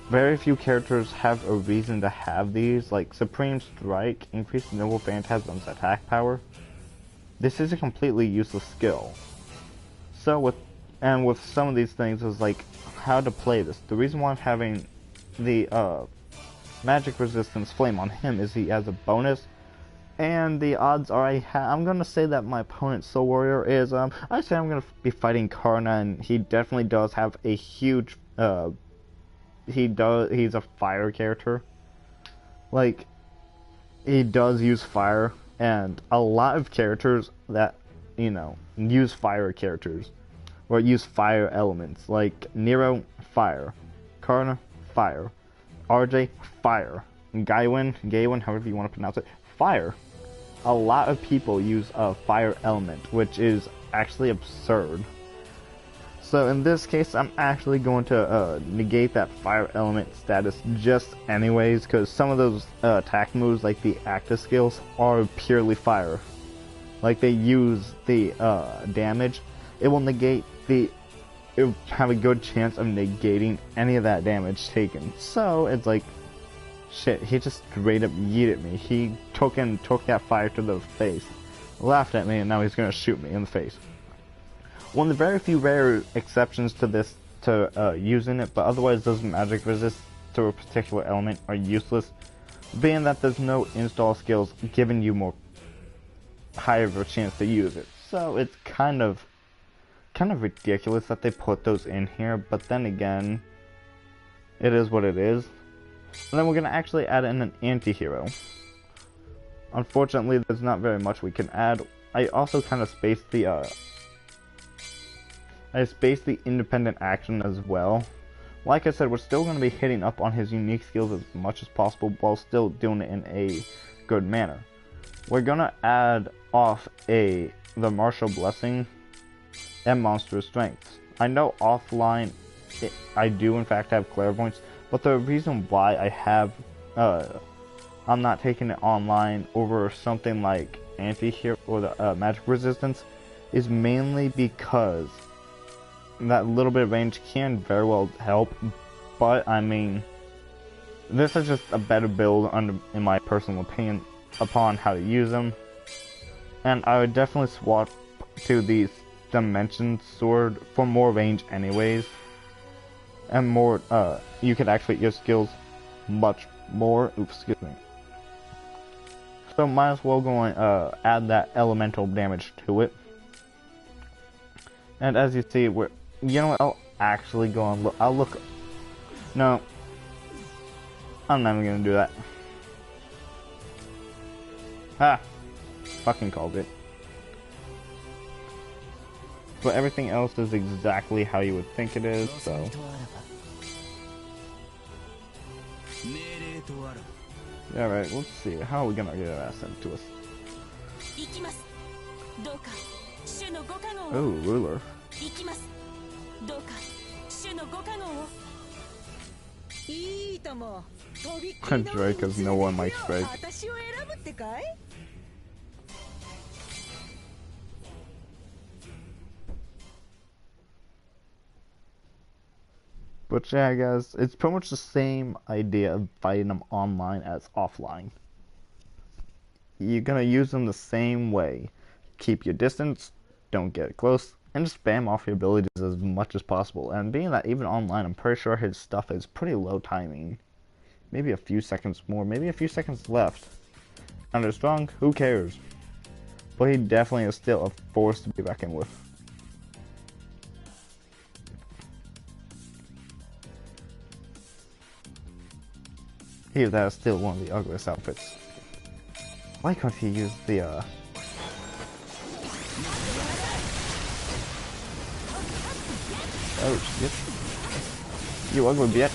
Very few characters have a reason to have these, like Supreme Strike, increased Noble Phantasm's attack power. This is a completely useless skill. So with some of these things is like how to play this. The reason why I'm having the magic resistance flame on him is he has a bonus. And the odds are I'm gonna say that my opponent's Soul Warrior is I say I'm gonna be fighting Karna, and he definitely does have a huge he's a fire character. Like, he does use fire, and a lot of characters that, you know, use fire characters or use fire elements, like Nero, fire, Karna, fire, RJ, fire. Gaywin, however you want to pronounce it, fire. A lot of people use a fire element, which is actually absurd. So in this case, I'm actually going to negate that fire element status just anyways, because some of those attack moves, like the active skills, are purely fire. Like they use the damage, it will negate it will have a good chance of negating any of that damage taken. So it's like, shit, he just straight up yeeted me. He took that fire to the face, laughed at me, and now he's gonna shoot me in the face. One of the very few rare exceptions to this, using it, but otherwise those magic resist to a particular element are useless, being that there's no install skills giving you more higher of a chance to use it. So it's kind of ridiculous that they put those in here, but then again, it is what it is. And then we're gonna actually add in an anti-hero. Unfortunately, there's not very much we can add. I also kind of spaced the independent action as well. Like I said, we're still going to be hitting up on his unique skills as much as possible while still doing it in a good manner. We're going to add off the Martial Blessing and Monster Strength. I know offline I do in fact have clairvoyance, but the reason why I have I'm not taking it online over something like anti-hero or the magic resistance is mainly because that little bit of range can very well help, but I mean, this is just a better build in my personal opinion upon how to use them, and I would definitely swap to the Dimension Sword for more range anyways, and more, you could activate your skills much more, excuse me. So might as well go and add that elemental damage to it. And as you see, you know what, I'll actually go and look, no, I'm not even gonna do that. Ha! Fucking called it. But everything else is exactly how you would think it is, so. Alright, let's see, how are we gonna get that sent to us? Oh, ruler. Drake, because no one likes Drake. But yeah, guys, it's pretty much the same idea of fighting them online as offline. You're gonna use them the same way. Keep your distance, don't get close, and just spam off your abilities as much as possible. And being that even online, I'm pretty sure his stuff is pretty low timing. Maybe a few seconds more, maybe a few seconds left. Under strong, who cares? But he definitely is still a force to be reckoned with. That is still one of the ugliest outfits. Why can't he use the oh shit. You ugly bitch.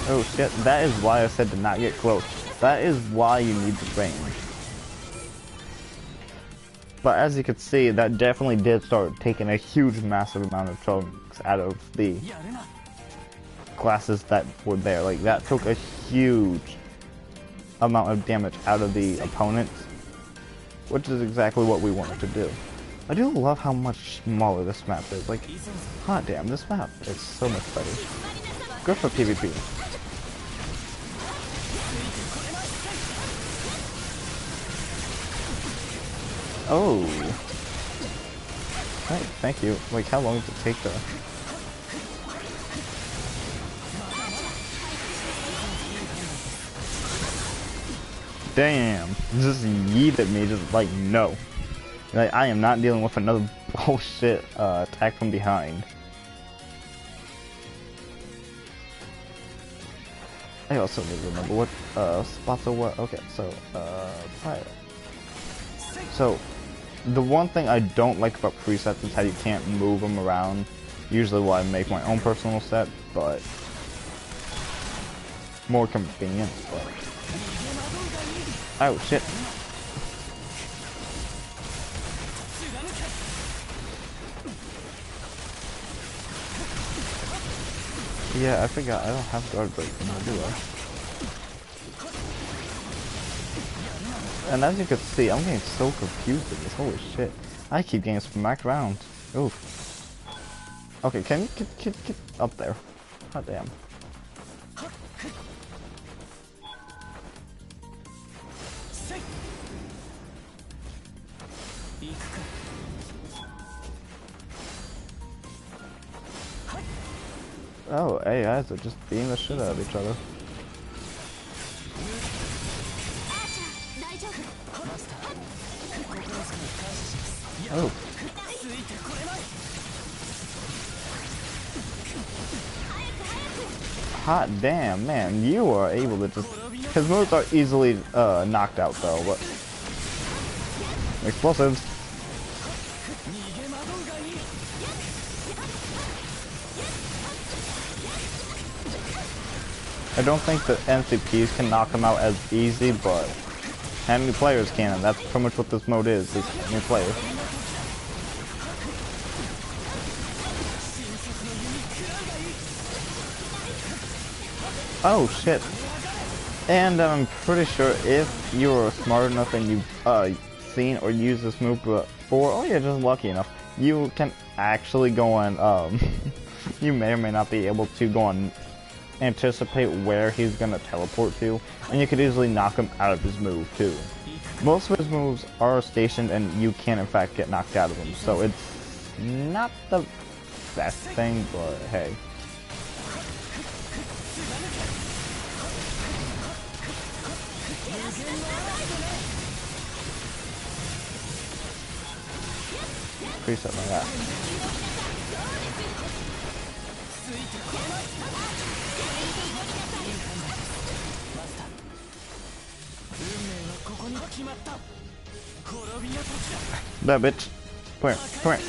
Oh shit, that is why I said to not get close. That is why you need the range. But as you can see, that definitely did start taking a huge, massive amount of chunks out of the classes that were there. Like, that took a huge amount of damage out of the opponents, which is exactly what we wanted to do. I do love how much smaller this map is. Like, hot damn, this map is so much better. Good for PvP. Oh. Hey, thank you. Like, how long does it take to... Damn. Just yeeted me, just like, no. Like, I am not dealing with another bullshit attack from behind. I also need to remember what spots are what. Okay, so fire. So, the one thing I don't like about presets is how you can't move them around. Usually why I make my own personal set, but more convenient. But... oh shit. Yeah, I forgot I don't have guard break anymore, do I? And as you can see, I'm getting so confused with this. Holy shit. I keep getting smacked around. Oof. Okay, can you get up there? God damn. Oh, AIs are just beating the shit out of each other. Oh. Hot damn, man, you are able to just... his moves are easily knocked out though, but... explosives. I don't think the NCPs can knock him out as easy, but enemy players can, and that's pretty much what this mode is enemy players. Oh shit. And I'm pretty sure if you're smart enough and you've seen or used this move before, or you're just lucky enough, you can actually go on, you may or may not be able to go on anticipate where he's gonna teleport to, and you could easily knock him out of his move too. Most of his moves are stationed and you can in fact get knocked out of them, so it's not the best thing, but hey. Preset like that. That bitch. Come here, come here.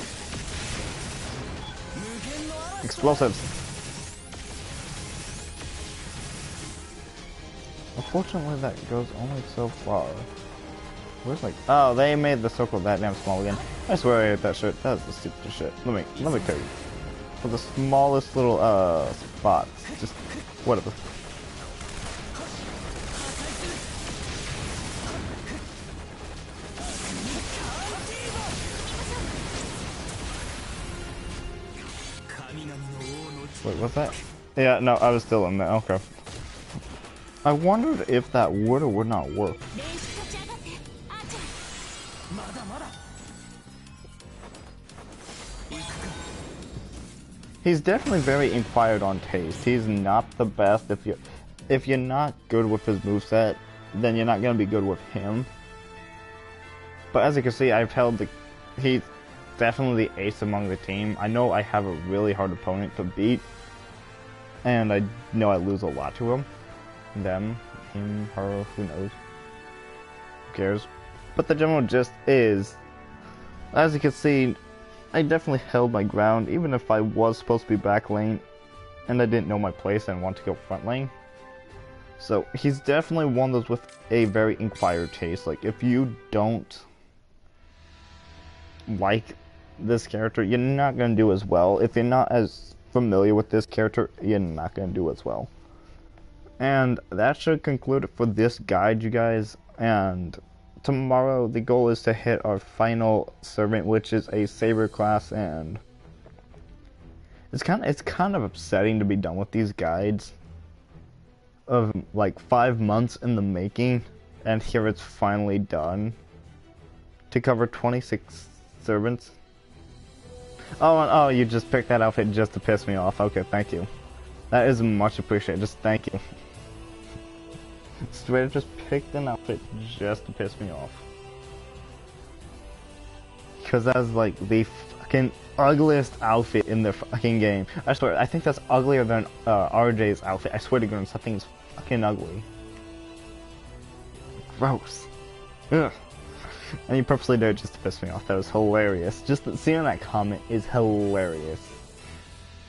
Explosives. Unfortunately, that goes only so far. Where's like... oh, they made the circle that damn small again. I swear I hate that shit. That's the stupidest shit. Let me tell you. For the smallest little spot. Just whatever. Wait, what's that? Yeah, no, I was still in there. Okay. I wondered if that would or would not work. He's definitely very inspired on taste. He's not the best. If you're not good with his moveset, then you're not gonna be good with him. But as you can see, he's definitely the ace among the team. I know I have a really hard opponent to beat, and I know I lose a lot to him. Them, him, her, who knows? Who cares? But the general gist is, as you can see, I definitely held my ground, even if I was supposed to be back lane, and I didn't know my place and want to go front lane. So, he's definitely one of those with a very inquired taste. Like, if you don't like this character, you're not going to do as well. If you're not as familiar with this character, you're not going to do as well. And that should conclude it for this guide, you guys. And tomorrow the goal is to hit our final servant, which is a Saber class, and it's kind of upsetting to be done with these guides of like 5 months in the making, and here it's finally done to cover 26 servants. Oh, you just picked that outfit just to piss me off. Okay, thank you. That is much appreciated. Just thank you. Straight up just picked an outfit just to piss me off. Because that's like the fucking ugliest outfit in the fucking game. I swear, I think that's uglier than RJ's outfit. I swear to goodness, something's fucking ugly. Gross. Ugh. And you purposely did it just to piss me off. That was hilarious. Just seeing that comment is hilarious.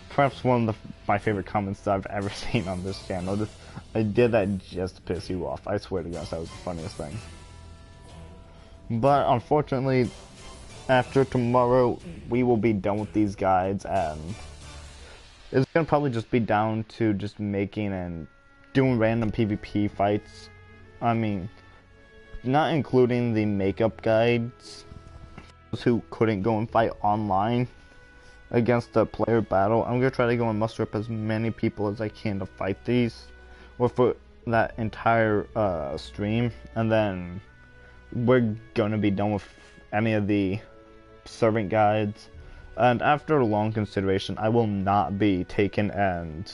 Perhaps one of my favorite comments I've ever seen on this channel. I did that just to piss you off. I swear to gosh, that was the funniest thing. But unfortunately, after tomorrow, we will be done with these guides, and it's gonna probably just be down to just making and doing random PvP fights. I mean, not including the makeup guides. Those who couldn't go and fight online against a player battle, I'm gonna try to go and muster up as many people as I can to fight these, or for that entire stream, and then we're gonna be done with any of the servant guides. And after a long consideration, I will not be taking and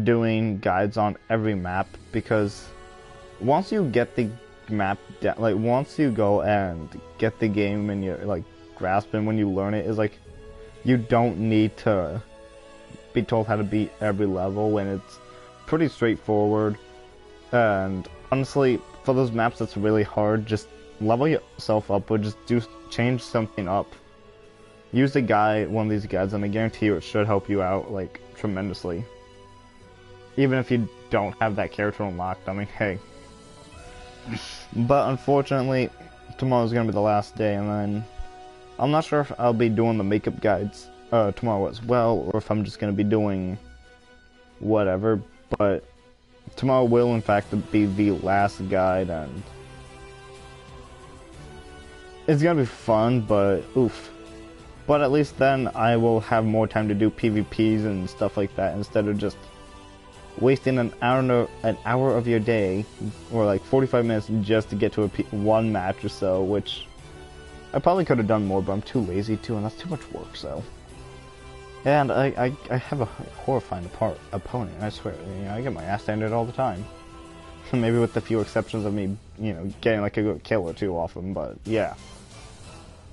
doing guides on every map, because once you get the map down, like once you go and get the game and you're like grasping when you learn it, is like you don't need to be told how to beat every level when it's pretty straightforward. And honestly, for those maps that's really hard, just level yourself up, or just change something up. Use the guide, one of these guides, and I guarantee you it should help you out like tremendously. Even if you don't have that character unlocked, I mean, hey. But unfortunately, tomorrow's gonna be the last day, and then I'm not sure if I'll be doing the makeup guides tomorrow as well, or if I'm just gonna be doing whatever. But tomorrow will in fact be the last guide, and it's gonna be fun, but oof. But at least then I will have more time to do PvPs and stuff like that, instead of just wasting an hour of your day, or like 45 minutes just to get to one match or so, which I probably could have done more, but I'm too lazy to, and that's too much work, so. And I have a horrifying opponent, I swear. You know, I get my ass handed all the time. Maybe with the few exceptions of me, you know, getting like a good kill or two off him, but yeah.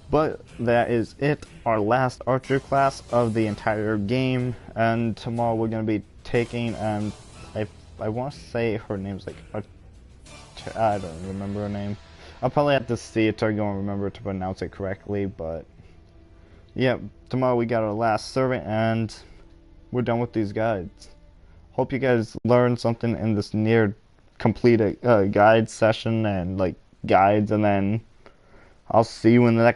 But that is it, our last archer class of the entire game, and tomorrow we're going to be taking, and I want to say her name's like, I don't remember her name. I'll probably have to see it to go and remember to pronounce it correctly, but yeah, tomorrow we got our last servant, and we're done with these guides. Hope you guys learned something in this near complete guide session, and like guides, and then I'll see you in the next